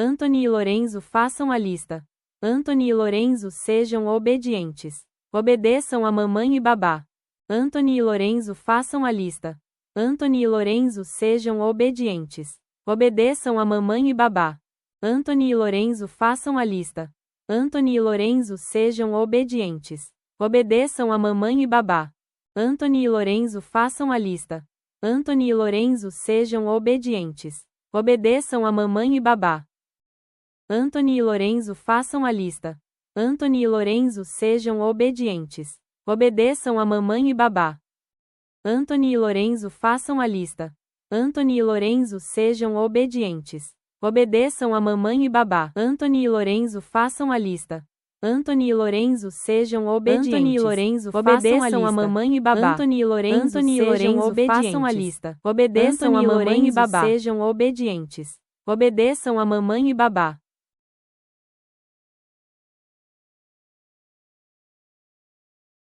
Anthony e Lorenzo façam a lista. Anthony e Lorenzo sejam obedientes. Obedeçam a mamãe e babá. Anthony e Lorenzo façam a lista. Anthony e Lorenzo sejam obedientes. Obedeçam a mamãe e babá. Anthony e Lorenzo façam a lista. Anthony e Lorenzo sejam obedientes. Obedeçam a mamãe e babá. Anthony e Lorenzo façam a lista. Anthony e Lorenzo sejam obedientes. Obedeçam a mamãe e babá. Anthony e Lorenzo façam a lista. Anthony e Lorenzo sejam obedientes. Obedeçam a mamãe e babá. Anthony e Lorenzo façam a lista. Anthony e Lorenzo sejam obedientes. Obedeçam a mamãe e babá. Anthony e Lorenzo façam a lista. Anthony e Lorenzo sejam obedientes. Anthony e Lorenzo obedeçam a mamãe e babá. Anthony e Lorenzo sejam obedientes. Façam a lista. Obedeçam a mamãe e babá. Sejam obedientes. Obedeçam a mamãe e babá.